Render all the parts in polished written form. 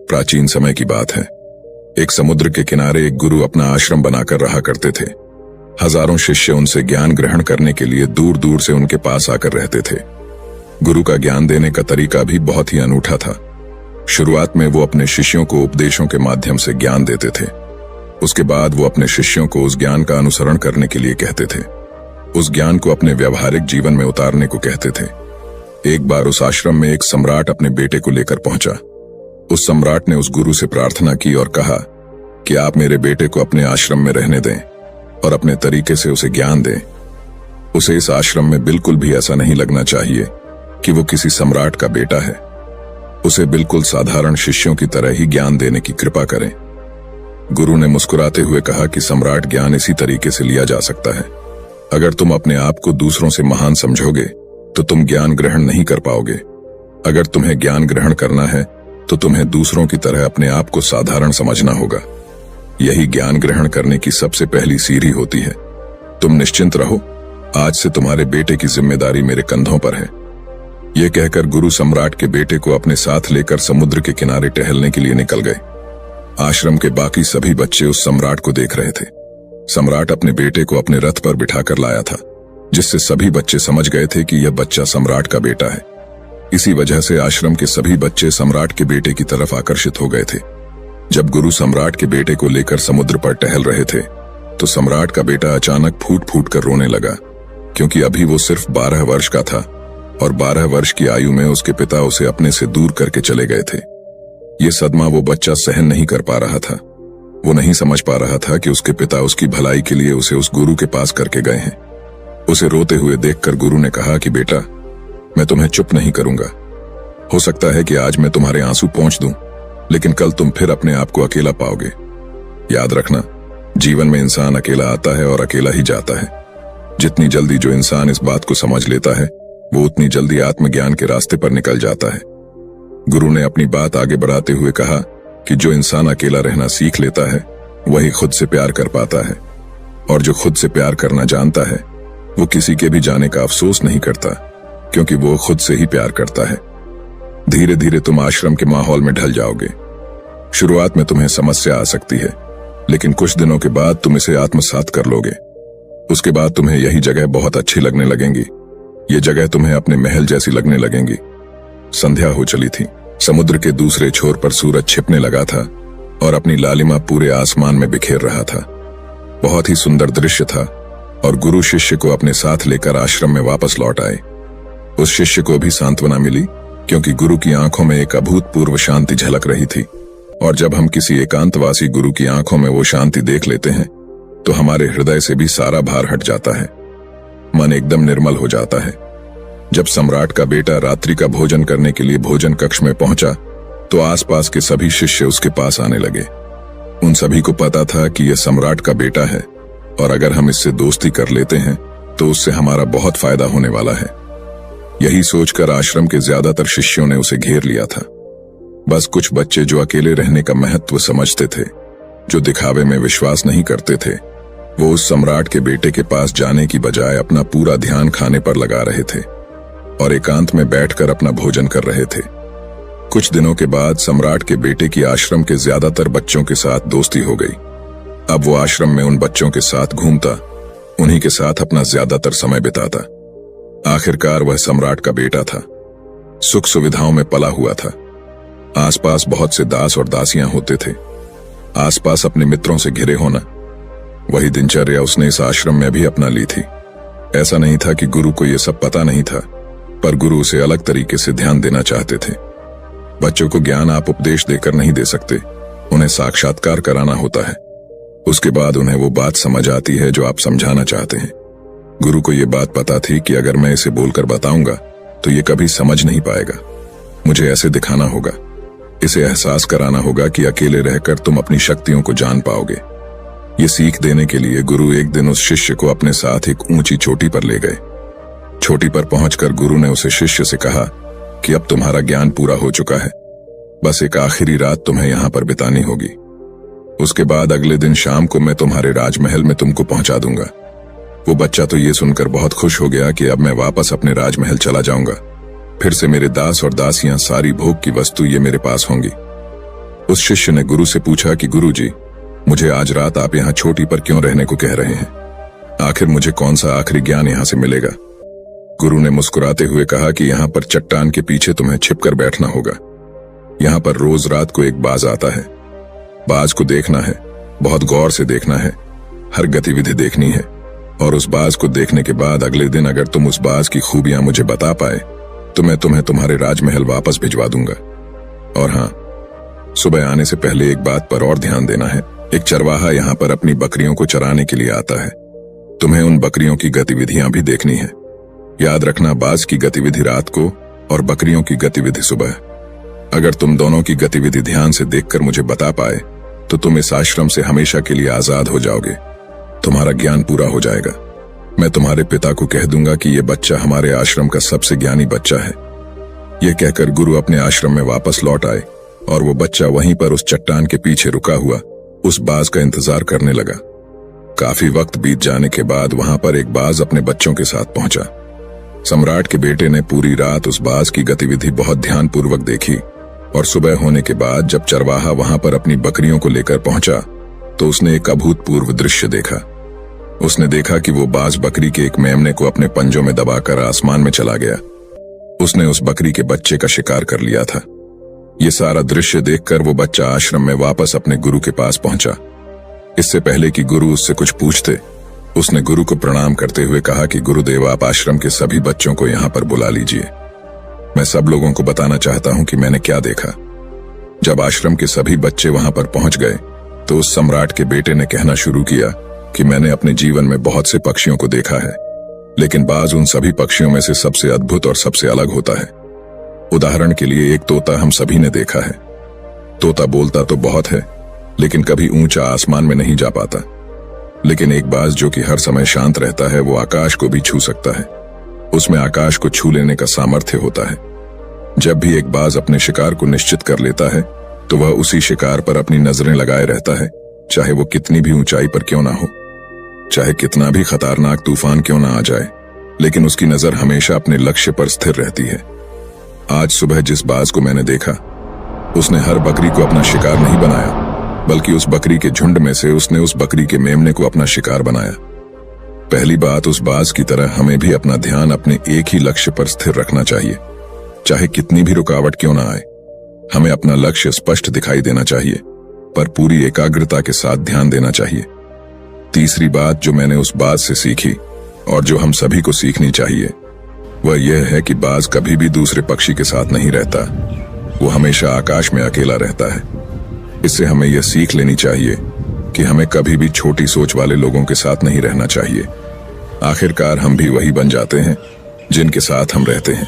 प्राचीन समय की बात है। एक समुद्र के किनारे एक गुरु अपना आश्रम बनाकर रहा करते थे। हजारों शिष्य उनसे ज्ञान ग्रहण करने के लिए दूर दूर से उनके पास आकर रहते थे। गुरु का ज्ञान देने का तरीका भी बहुत ही अनूठा था। शुरुआत में वो अपने शिष्यों को उपदेशों के माध्यम से ज्ञान देते थे। उसके बाद वो अपने शिष्यों को उस ज्ञान का अनुसरण करने के लिए कहते थे, उस ज्ञान को अपने व्यावहारिक जीवन में उतारने को कहते थे। एक बार उस आश्रम में एक सम्राट अपने बेटे को लेकर पहुंचा। उस सम्राट ने उस गुरु से प्रार्थना की और कहा कि आप मेरे बेटे को अपने आश्रम में रहने दें और अपने तरीके से उसे ज्ञान दें। उसे इस आश्रम में बिल्कुल भी ऐसा नहीं लगना चाहिए कि वो किसी सम्राट का बेटा है। उसे बिल्कुल साधारण शिष्यों की तरह ही ज्ञान देने की कृपा करें। गुरु ने मुस्कुराते हुए कहा कि सम्राट ज्ञान इसी तरीके से लिया जा सकता है। अगर तुम अपने आप को दूसरों से महान समझोगे तो तुम ज्ञान ग्रहण नहीं कर पाओगे। अगर तुम्हें ज्ञान ग्रहण करना है तो तुम्हें दूसरों की तरह अपने आप को साधारण समझना होगा। यही ज्ञान ग्रहण करने की सबसे पहली सीढ़ी होती है। तुम निश्चिंत रहो, आज से तुम्हारे बेटे की जिम्मेदारी मेरे कंधों पर है। यह कहकर गुरु सम्राट के बेटे को अपने साथ लेकर समुद्र के किनारे टहलने के लिए निकल गए। आश्रम के बाकी सभी बच्चे उस सम्राट को देख रहे थे। सम्राट अपने बेटे को अपने रथ पर बिठाकर लाया था, जिससे सभी बच्चे समझ गए थे कि यह बच्चा सम्राट का बेटा है। इसी वजह से आश्रम के सभी बच्चे सम्राट के बेटे की तरफ आकर्षित हो गए थे। जब गुरु सम्राट के बेटे को लेकर समुद्र पर टहल रहे थे तो सम्राट का बेटा अचानक फूट फूट कर रोने लगा, क्योंकि अभी वो सिर्फ 12 वर्ष का था और 12 वर्ष की आयु में उसके पिता उसे अपने से दूर करके चले गए थे। ये सदमा वो बच्चा सहन नहीं कर पा रहा था। वो नहीं समझ पा रहा था कि उसके पिता उसकी भलाई के लिए उसे उस गुरु के पास करके गए हैं। उसे रोते हुए देखकर गुरु ने कहा कि बेटा, मैं तुम्हें चुप नहीं करूंगा। हो सकता है कि आज मैं तुम्हारे आंसू पोंछ दूं, लेकिन कल तुम फिर अपने आप को अकेला पाओगे। याद रखना, जीवन में इंसान अकेला आता है और अकेला ही जाता है। जितनी जल्दी जो इंसान इस बात को समझ लेता है, वो उतनी जल्दी आत्मज्ञान के रास्ते पर निकल जाता है। गुरु ने अपनी बात आगे बढ़ाते हुए कहा कि जो इंसान अकेला रहना सीख लेता है, वही खुद से प्यार कर पाता है, और जो खुद से प्यार करना जानता है, वो किसी के भी जाने का अफसोस नहीं करता, क्योंकि वो खुद से ही प्यार करता है। धीरे धीरे तुम आश्रम के माहौल में ढल जाओगे। शुरुआत में तुम्हें समस्या आ सकती है, लेकिन कुछ दिनों के बाद तुम इसे आत्मसात कर लोगे। उसके बाद तुम्हें यही जगह बहुत अच्छी लगने लगेंगी। ये जगह तुम्हें अपने महल जैसी लगने लगेंगी। संध्या हो चली थी। समुद्र के दूसरे छोर पर सूरज छिपने लगा था और अपनी लालिमा पूरे आसमान में बिखेर रहा था। बहुत ही सुंदर दृश्य था और गुरु शिष्य को अपने साथ लेकर आश्रम में वापस लौट आए। उस शिष्य को भी सांत्वना मिली, क्योंकि गुरु की आंखों में एक अभूतपूर्व शांति झलक रही थी। और जब हम किसी एकांतवासी गुरु की आंखों में वो शांति देख लेते हैं तो हमारे हृदय से भी सारा भार हट जाता है। मन एकदम निर्मल हो जाता है। जब सम्राट का बेटा रात्रि का भोजन करने के लिए भोजन कक्ष में पहुंचा तो आसपास के सभी शिष्य उसके पास आने लगे। उन सभी को पता था कि यह सम्राट का बेटा है और अगर हम इससे दोस्ती कर लेते हैं तो उससे हमारा बहुत फायदा होने वाला है। यही सोचकर आश्रम के ज्यादातर शिष्यों ने उसे घेर लिया था। बस कुछ बच्चे जो अकेले रहने का महत्व समझते थे, जो दिखावे में विश्वास नहीं करते थे, वो उस सम्राट के बेटे के पास जाने की बजाय अपना पूरा ध्यान खाने पर लगा रहे थे और एकांत में बैठकर अपना भोजन कर रहे थे। कुछ दिनों के बाद सम्राट के बेटे की आश्रम के ज्यादातर बच्चों के साथ दोस्ती हो गई। अब वो आश्रम में उन बच्चों के साथ घूमता, उन्हीं के साथ अपना ज्यादातर समय बिताता। आखिरकार वह सम्राट का बेटा था, सुख सुविधाओं में पला हुआ था। आसपास बहुत से दास और दासियां होते थे। आसपास अपने मित्रों से घिरे होना, वही दिनचर्या उसने इस आश्रम में भी अपना ली थी। ऐसा नहीं था कि गुरु को यह सब पता नहीं था, पर गुरु उसे अलग तरीके से ध्यान देना चाहते थे। बच्चों को ज्ञान आप उपदेश देकर नहीं दे सकते, उन्हें साक्षात्कार कराना होता है। उसके बाद उन्हें वो बात समझ आती है जो आप समझाना चाहते हैं। गुरु को ये बात पता थी कि अगर मैं इसे बोलकर बताऊंगा तो ये कभी समझ नहीं पाएगा। मुझे ऐसे दिखाना होगा, इसे एहसास कराना होगा कि अकेले रहकर तुम अपनी शक्तियों को जान पाओगे। ये सीख देने के लिए गुरु एक दिन उस शिष्य को अपने साथ एक ऊंची चोटी पर ले गए। चोटी पर पहुंचकर गुरु ने उसे शिष्य से कहा कि अब तुम्हारा ज्ञान पूरा हो चुका है, बस एक आखिरी रात तुम्हें यहां पर बितानी होगी। उसके बाद अगले दिन शाम को मैं तुम्हारे राजमहल में तुमको पहुंचा दूंगा। वो बच्चा तो ये सुनकर बहुत खुश हो गया कि अब मैं वापस अपने राजमहल चला जाऊंगा। फिर से मेरे दास और दासियां, सारी भोग की वस्तु ये मेरे पास होंगी। उस शिष्य ने गुरु से पूछा कि गुरुजी, मुझे आज रात आप यहाँ चोटी पर क्यों रहने को कह रहे हैं? आखिर मुझे कौन सा आखिरी ज्ञान यहाँ से मिलेगा? गुरु ने मुस्कुराते हुए कहा कि यहाँ पर चट्टान के पीछे तुम्हें छिपकर बैठना होगा। यहाँ पर रोज रात को एक बाज आता है। बाज को देखना है, बहुत गौर से देखना है, हर गतिविधि देखनी है, और उस बाज को देखने के बाद अगले दिन अगर तुम उस बाज की खूबियां मुझे बता पाए तो मैं तुम्हें तुम्हारे राजमहल वापस भिजवा दूंगा। और हाँ, सुबह आने से पहले एक बात पर और ध्यान देना है। एक चरवाहा यहाँ पर अपनी बकरियों को चराने के लिए आता है। तुम्हें उन बकरियों की गतिविधियां भी देखनी है। याद रखना, बाज की गतिविधि रात को और बकरियों की गतिविधि सुबह। अगर तुम दोनों की गतिविधि ध्यान से देखकर मुझे बता पाए तो तुम इस आश्रम से हमेशा के लिए आजाद हो जाओगे। तुम्हारा ज्ञान पूरा हो जाएगा। मैं तुम्हारे पिता को कह दूंगा कि यह बच्चा हमारे आश्रम का सबसे ज्ञानी बच्चा है। यह कहकर गुरु अपने आश्रम में वापस लौट आए और वो बच्चा वहीं पर उस चट्टान के पीछे रुका हुआ उस बाज का इंतजार करने लगा। काफी वक्त बीत जाने के बाद वहां पर एक बाज अपने बच्चों के साथ पहुंचा। सम्राट के बेटे ने पूरी रात उस बाज की गतिविधि बहुत ध्यानपूर्वक देखी और सुबह होने के बाद जब चरवाहा वहां पर अपनी बकरियों को लेकर पहुंचा तो उसने एक अभूतपूर्व दृश्य देखा। उसने देखा कि वो बाज बकरी के एक मेमने को अपने पंजों में दबाकर आसमान में चला गया। उसने उस बकरी के बच्चे का शिकार कर लिया था। ये सारा दृश्य देखकर वो बच्चा आश्रम में वापस अपने गुरु के पास पहुंचा। इससे पहले कि गुरु उससे कुछ पूछते, उसने गुरु को प्रणाम करते हुए कहा कि गुरुदेव, आप आश्रम के सभी बच्चों को यहाँ पर बुला लीजिए। मैं सब लोगों को बताना चाहता हूं कि मैंने क्या देखा। जब आश्रम के सभी बच्चे वहां पर पहुंच गए तो उस सम्राट के बेटे ने कहना शुरू किया कि मैंने अपने जीवन में बहुत से पक्षियों को देखा है, लेकिन बाज उन सभी पक्षियों में से सबसे अद्भुत और सबसे अलग होता है। उदाहरण के लिए एक तोता हम सभी ने देखा है। तोता बोलता तो बहुत है, लेकिन कभी ऊंचा आसमान में नहीं जा पाता। लेकिन एक बाज जो कि हर समय शांत रहता है, वो आकाश को भी छू सकता है। उसमें आकाश को छू लेने का सामर्थ्य होता है। जब भी एक बाज अपने शिकार को निश्चित कर लेता है तो वह उसी शिकार पर अपनी नजरें लगाए रहता है, चाहे वो कितनी भी ऊंचाई पर क्यों ना हो, चाहे कितना भी खतरनाक तूफान क्यों ना आ जाए, लेकिन उसकी नजर हमेशा अपने लक्ष्य पर स्थिर रहती है। आज सुबह जिस बाज को मैंने देखा, उसने हर बकरी को अपना शिकार नहीं बनाया, बल्कि उस बकरी के झुंड में से उसने उस बकरी के मेमने को अपना शिकार बनाया। पहली बात, उस बाज की तरह हमें भी अपना ध्यान अपने एक ही लक्ष्य पर स्थिर रखना चाहिए, चाहे कितनी भी रुकावट क्यों ना आए। हमें अपना लक्ष्य स्पष्ट दिखाई देना चाहिए, पर पूरी एकाग्रता के साथ ध्यान देना चाहिए। तीसरी बात जो मैंने उस बाज से सीखी और जो हम सभी को सीखनी चाहिए, वह यह है कि बाज कभी भी दूसरे पक्षी के साथ नहीं रहता, वो हमेशा आकाश में अकेला रहता है। इससे हमें यह सीख लेनी चाहिए कि हमें कभी भी छोटी सोच वाले लोगों के साथ नहीं रहना चाहिए। आखिरकार हम भी वही बन जाते हैं जिनके साथ हम रहते हैं।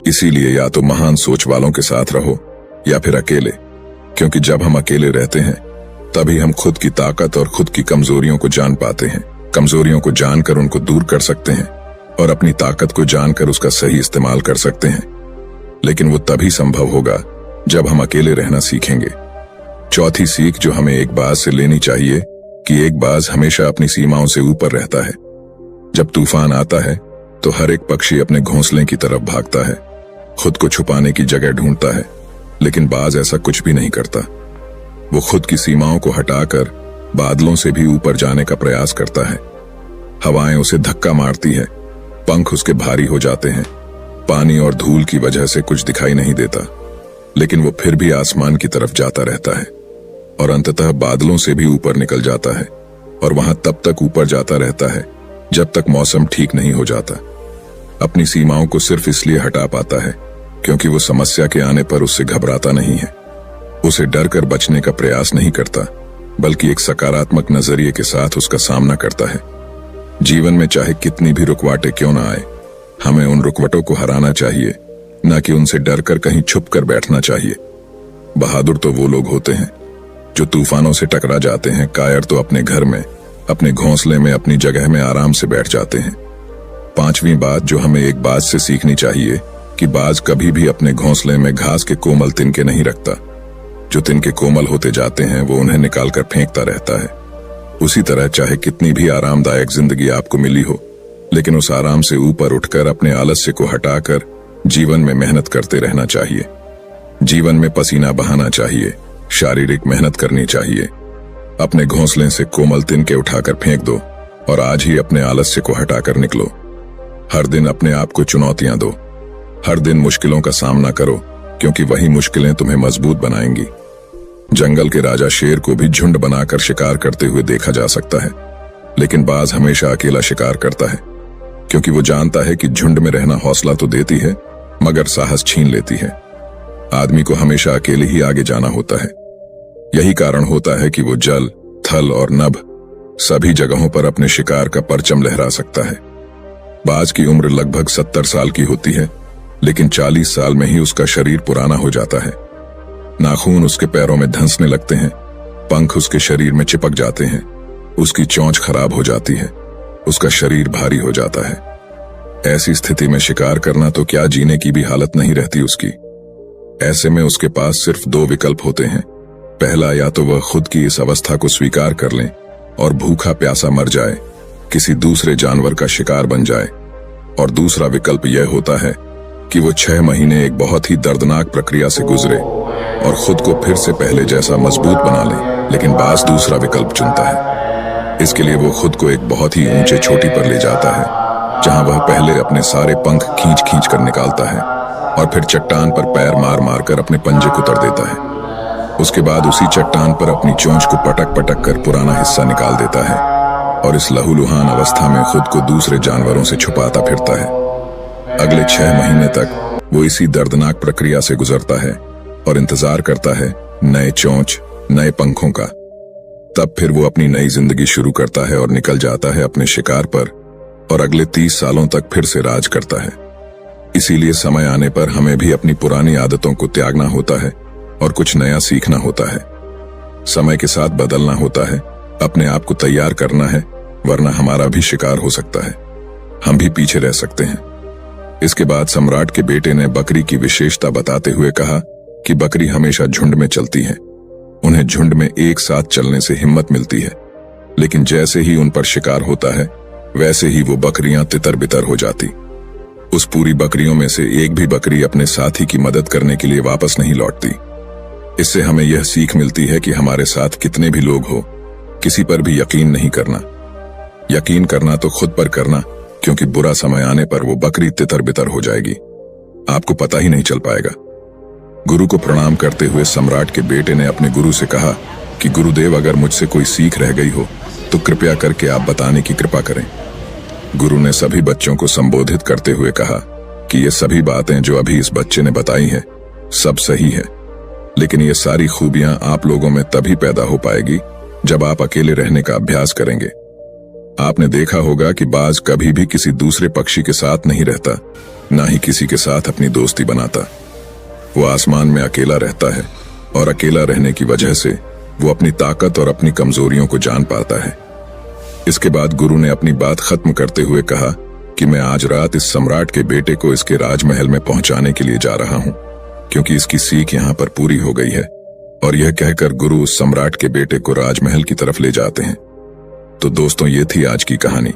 इसीलिए या तो महान सोच वालों के साथ रहो या फिर अकेले, क्योंकि जब हम अकेले रहते हैं तभी हम खुद की ताकत और खुद की कमजोरियों को जान पाते हैं। कमजोरियों को जानकर उनको दूर कर सकते हैं और अपनी ताकत को जानकर उसका सही इस्तेमाल कर सकते हैं। लेकिन वो तभी संभव होगा जब हम अकेले रहना सीखेंगे। चौथी सीख जो हमें एक बाज से लेनी चाहिए कि एक बाज हमेशा अपनी सीमाओं से ऊपर रहता है। जब तूफान आता है तो हर एक पक्षी अपने घोंसले की तरफ भागता है, खुद को छुपाने की जगह ढूंढता है, लेकिन बाज ऐसा कुछ भी नहीं करता। वो खुद की सीमाओं को हटाकर बादलों से भी ऊपर जाने का प्रयास करता है। हवाएं उसे धक्का मारती है, पंख उसके भारी हो जाते हैं, पानी और धूल की वजह से कुछ दिखाई नहीं देता, लेकिन वो फिर भी आसमान की तरफ जाता रहता है और अंततः बादलों से भी ऊपर निकल जाता है और वहां तब तक ऊपर जाता रहता है जब तक मौसम ठीक नहीं हो जाता। अपनी सीमाओं को सिर्फ इसलिए हटा पाता है क्योंकि वो समस्या के आने पर उससे घबराता नहीं है, उसे डर कर बचने का प्रयास नहीं करता, बल्कि एक सकारात्मक नजरिए के साथ उसका सामना करता है। जीवन में चाहे कितनी भी रुकावटें क्यों ना आए, हमें उन रुकावटों को हराना चाहिए, न कि उनसे डरकर कहीं छुप कर बैठना चाहिए। बहादुर तो वो लोग होते हैं जो तूफानों से टकरा जाते हैं, कायर तो अपने घर में, अपने घोंसले में, अपनी जगह में आराम से बैठ जाते हैं। पांचवी बात जो हमें एक बाज से सीखनी चाहिए कि बाज कभी भी अपने घोंसले में घास के कोमल तिनके नहीं रखता। जो तिनके कोमल होते जाते हैं वो उन्हें निकालकर फेंकता रहता है। उसी तरह चाहे कितनी भी आरामदायक जिंदगी आपको मिली हो, लेकिन उस आराम से ऊपर उठकर अपने आलस्य को हटाकर जीवन में मेहनत करते रहना चाहिए। जीवन में पसीना बहाना चाहिए, शारीरिक मेहनत करनी चाहिए। अपने घोंसले से कोमल तिनके उठाकर फेंक दो और आज ही अपने आलस्य को हटाकर निकलो। हर दिन अपने आप को चुनौतियां दो। हर दिन मुश्किलों का सामना करो, क्योंकि वही मुश्किलें तुम्हें मजबूत बनाएंगी। जंगल के राजा शेर को भी झुंड बनाकर शिकार करते हुए देखा जा सकता है, लेकिन बाज हमेशा अकेला शिकार करता है, क्योंकि वो जानता है कि झुंड में रहना हौसला तो देती है मगर साहस छीन लेती है। आदमी को हमेशा अकेले ही आगे जाना होता है। यही कारण होता है कि वो जल, थल और नभ सभी जगहों पर अपने शिकार का परचम लहरा सकता है। बाज की उम्र लगभग 70 साल की होती है, लेकिन 40 साल में ही उसका शरीर पुराना हो जाता है। नाखून उसके पैरों में धंसने लगते हैं, पंख उसके शरीर में चिपक जाते हैं, उसकी चोंच खराब हो जाती है, उसका शरीर भारी हो जाता है। ऐसी स्थिति में शिकार करना तो क्या, जीने की भी हालत नहीं रहती उसकी। ऐसे में उसके पास सिर्फ 2 विकल्प होते हैं। पहला, या तो वह खुद की इस अवस्था को स्वीकार कर लें और भूखा प्यासा मर जाए, किसी दूसरे जानवर का शिकार बन जाए, और दूसरा विकल्प यह होता है कि वो 6 महीने एक बहुत ही दर्दनाक प्रक्रिया से गुजरे और खुद को फिर से पहले जैसा मजबूत बना ले। लेकिन बाज दूसरा विकल्प चुनता है। इसके लिए वो खुद को एक बहुत ही ऊंचे चोटी पर ले जाता है, जहां वह पहले अपने सारे पंख खींच खींच कर निकालता है और फिर चट्टान पर पैर मार मार कर अपने पंजे कुतर देता है। उसके बाद उसी चट्टान पर अपनी चोंच को पटक पटक कर पुराना हिस्सा निकाल देता है और इस लहूलुहान अवस्था में खुद को दूसरे जानवरों से छुपाता फिरता है। अगले 6 महीने तक वो इसी दर्दनाक प्रक्रिया से गुजरता है और इंतजार करता है नए चोंच, नए पंखों का। तब फिर वो अपनी नई जिंदगी शुरू करता है और निकल जाता है अपने शिकार पर और अगले 30 सालों तक फिर से राज करता है। इसीलिए समय आने पर हमें भी अपनी पुरानी आदतों को त्यागना होता है और कुछ नया सीखना होता है। समय के साथ बदलना होता है, अपने आप को तैयार करना है, वरना हमारा भी शिकार हो सकता है, हम भी पीछे रह सकते हैं। इसके बाद सम्राट के बेटे ने बकरी की विशेषता बताते हुए कहा कि बकरी हमेशा झुंड में चलती है। उन्हें झुंड में एक साथ चलने से हिम्मत मिलती है, लेकिन जैसे ही उन पर शिकार होता है वैसे ही वो बकरियां तितर बितर हो जाती। उस पूरी बकरियों में से एक भी बकरी अपने साथी की मदद करने के लिए वापस नहीं लौटती। इससे हमें यह सीख मिलती है कि हमारे साथ कितने भी लोग हो, किसी पर भी यकीन नहीं करना। यकीन करना तो खुद पर करना, क्योंकि बुरा समय आने पर वो बकरी तितर बितर हो जाएगी, आपको पता ही नहीं चल पाएगा। गुरु को प्रणाम करते हुए सम्राट के बेटे ने अपने गुरु से कहा कि गुरुदेव, अगर मुझसे कोई सीख रह गई हो तो कृपया करके आप बताने की कृपा करें। गुरु ने सभी बच्चों को संबोधित करते हुए कहा कि ये सभी बातें जो अभी इस बच्चे ने बताई हैं सब सही है, लेकिन ये सारी खूबियां आप लोगों में तभी पैदा हो पाएगी जब आप अकेले रहने का अभ्यास करेंगे। आपने देखा होगा कि बाज कभी भी किसी दूसरे पक्षी के साथ नहीं रहता, ना ही किसी के साथ अपनी दोस्ती बनाता। वो आसमान में अकेला रहता है और अकेला रहने की वजह से वो अपनी ताकत और अपनी कमजोरियों को जान पाता है। इसके बाद गुरु ने अपनी बात खत्म करते हुए कहा कि मैं आज रात इस सम्राट के बेटे को इसके राजमहल में पहुंचाने के लिए जा रहा हूं, क्योंकि इसकी सीख यहां पर पूरी हो गई है। और यह कहकर गुरु उस सम्राट के बेटे को राजमहल की तरफ ले जाते हैं। तो दोस्तों, ये थी आज की कहानी।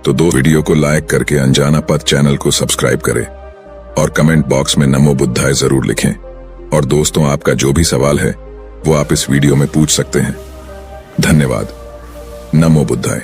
तो वीडियो को लाइक करके अनजाना पथ चैनल को सब्सक्राइब करें और कमेंट बॉक्स में नमो बुद्धाय जरूर लिखें। और दोस्तों, आपका जो भी सवाल है वो आप इस वीडियो में पूछ सकते हैं। धन्यवाद। नमो बुद्धाय।